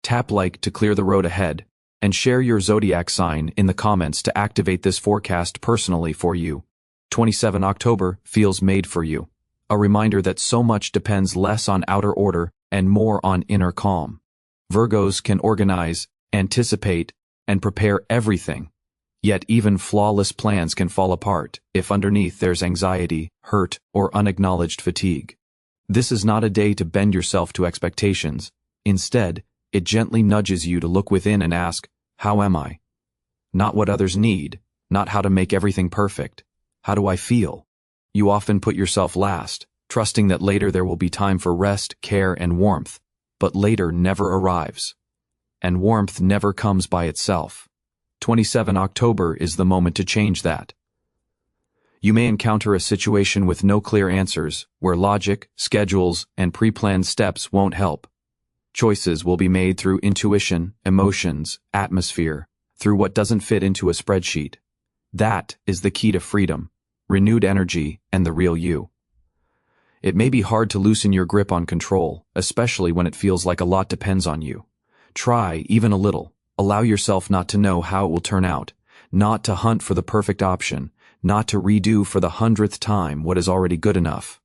Tap like to clear the road ahead, and share your zodiac sign in the comments to activate this forecast personally for you. 27 October feels made for you. A reminder that so much depends less on outer order and more on inner calm. Virgos can organize, anticipate, and prepare everything. Yet even flawless plans can fall apart if underneath there's anxiety, hurt, or unacknowledged fatigue. This is not a day to bend yourself to expectations. Instead, it gently nudges you to look within and ask, how am I? Not what others need, not how to make everything perfect. How do I feel? You often put yourself last, trusting that later there will be time for rest, care, and warmth, but later never arrives. And warmth never comes by itself. 27 October is the moment to change that. You may encounter a situation with no clear answers, where logic, schedules, and pre-planned steps won't help. Choices will be made through intuition, emotions, atmosphere, through what doesn't fit into a spreadsheet. That is the key to freedom, renewed energy, and the real you. It may be hard to loosen your grip on control, especially when it feels like a lot depends on you. Try, even a little. Allow yourself not to know how it will turn out, not to hunt for the perfect option, not to redo for the 100th time what is already good enough.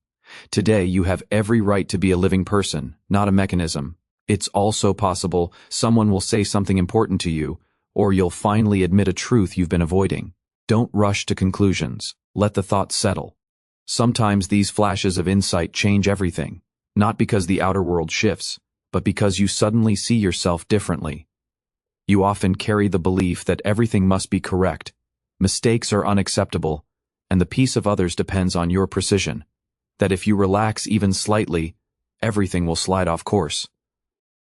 Today you have every right to be a living person, not a mechanism. It's also possible someone will say something important to you, or you'll finally admit a truth you've been avoiding. Don't rush to conclusions. Let the thoughts settle. Sometimes these flashes of insight change everything, not because the outer world shifts, but because you suddenly see yourself differently. You often carry the belief that everything must be correct, mistakes are unacceptable, and the peace of others depends on your precision. That if you relax even slightly, everything will slide off course.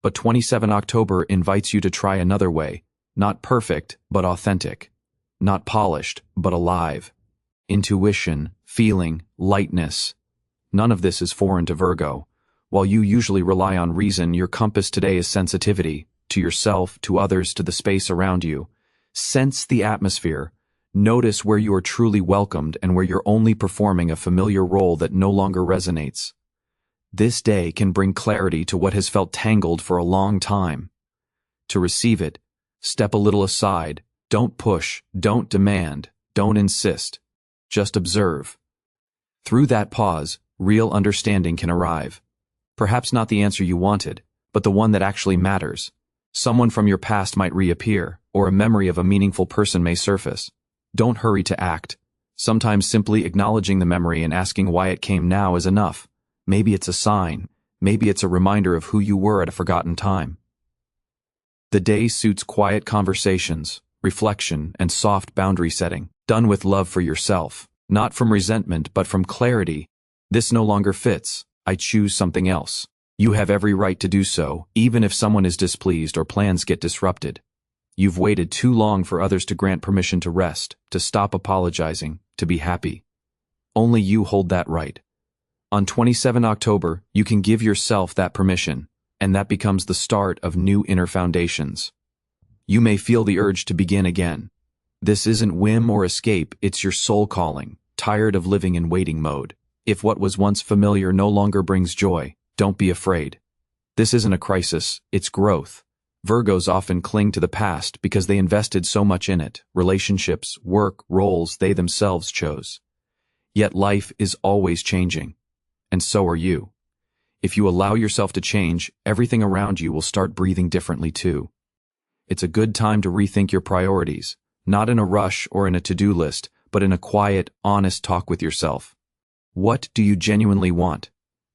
But 27 October invites you to try another way, not perfect, but authentic. Not polished, but alive. Intuition, feeling, lightness. None of this is foreign to Virgo. While you usually rely on reason, your compass today is sensitivity, to yourself, to others, to the space around you. Sense the atmosphere. Notice where you are truly welcomed and where you're only performing a familiar role that no longer resonates. This day can bring clarity to what has felt tangled for a long time. To receive it, step a little aside. Don't push, don't demand, don't insist. Just observe. Through that pause, real understanding can arrive. Perhaps not the answer you wanted, but the one that actually matters. Someone from your past might reappear, or a memory of a meaningful person may surface. Don't hurry to act. Sometimes simply acknowledging the memory and asking why it came now is enough. Maybe it's a sign. Maybe it's a reminder of who you were at a forgotten time. The day suits quiet conversations, reflection, and soft boundary setting, done with love for yourself, not from resentment but from clarity. This no longer fits. I choose something else. You have every right to do so, even if someone is displeased or plans get disrupted. You've waited too long for others to grant permission to rest, to stop apologizing, to be happy. Only you hold that right. On 27 October, you can give yourself that permission, and that becomes the start of new inner foundations. You may feel the urge to begin again. This isn't whim or escape, it's your soul calling, tired of living in waiting mode. If what was once familiar no longer brings joy, don't be afraid. This isn't a crisis, it's growth. Virgos often cling to the past because they invested so much in it, relationships, work, roles they themselves chose. Yet life is always changing, and so are you. If you allow yourself to change, everything around you will start breathing differently too. It's a good time to rethink your priorities, not in a rush or in a to-do list, but in a quiet, honest talk with yourself. What do you genuinely want?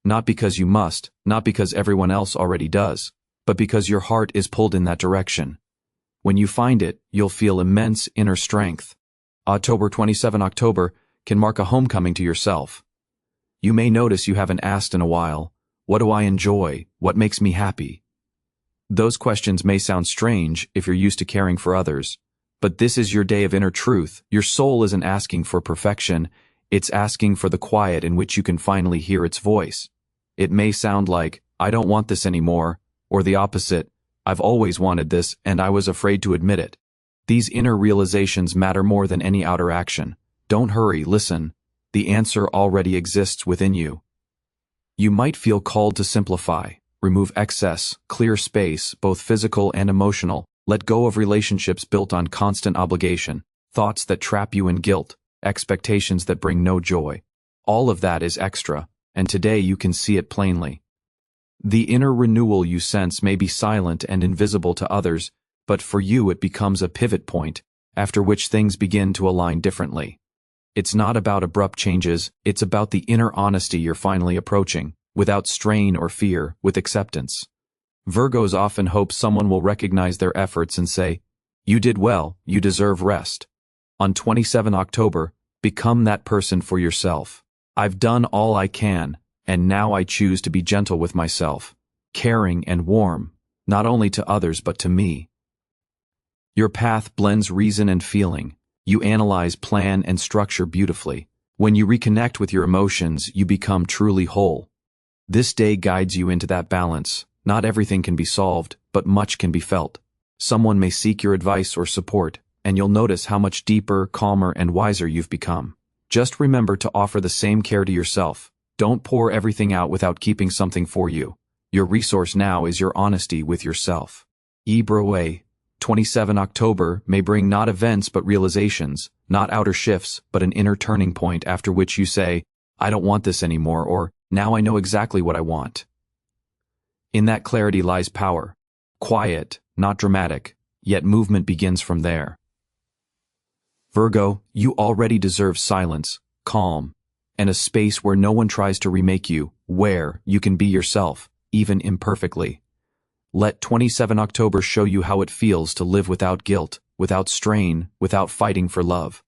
Not because you must, not because everyone else already does, but because your heart is pulled in that direction. When you find it, you'll feel immense inner strength. 27 October can mark a homecoming to yourself. You may notice you haven't asked in a while, what do I enjoy? What makes me happy? Those questions may sound strange if you're used to caring for others, but this is your day of inner truth. Your soul isn't asking for perfection, it's asking for the quiet in which you can finally hear its voice. It may sound like, I don't want this anymore, or the opposite, I've always wanted this and I was afraid to admit it. These inner realizations matter more than any outer action. Don't hurry, listen. The answer already exists within you. You might feel called to simplify, Remove excess, clear space, both physical and emotional. Let go of relationships built on constant obligation, thoughts that trap you in guilt, expectations that bring no joy. All of that is extra, and today you can see it plainly. The inner renewal you sense may be silent and invisible to others, but for you it becomes a pivot point, after which things begin to align differently. It's not about abrupt changes, it's about the inner honesty you're finally approaching, without strain or fear, with acceptance. Virgos often hope someone will recognize their efforts and say, "You did well, you deserve rest." On 27 October, become that person for yourself. I've done all I can, and now I choose to be gentle with myself, caring and warm, not only to others but to me. Your path blends reason and feeling. You analyze, plan, and structure beautifully. When you reconnect with your emotions, you become truly whole. This day guides you into that balance. Not everything can be solved, but much can be felt. Someone may seek your advice or support, and you'll notice how much deeper, calmer, and wiser you've become. Just remember to offer the same care to yourself. Don't pour everything out without keeping something for you. Your resource now is your honesty with yourself. Ibroe, 27 October may bring not events but realizations, not outer shifts, but an inner turning point after which you say, "I don't want this anymore," or "Now I know exactly what I want." In that clarity lies power. Quiet, not dramatic, yet movement begins from there. Virgo, you already deserve silence, calm, and a space where no one tries to remake you, where you can be yourself, even imperfectly. Let 27 October show you how it feels to live without guilt, without strain, without fighting for love.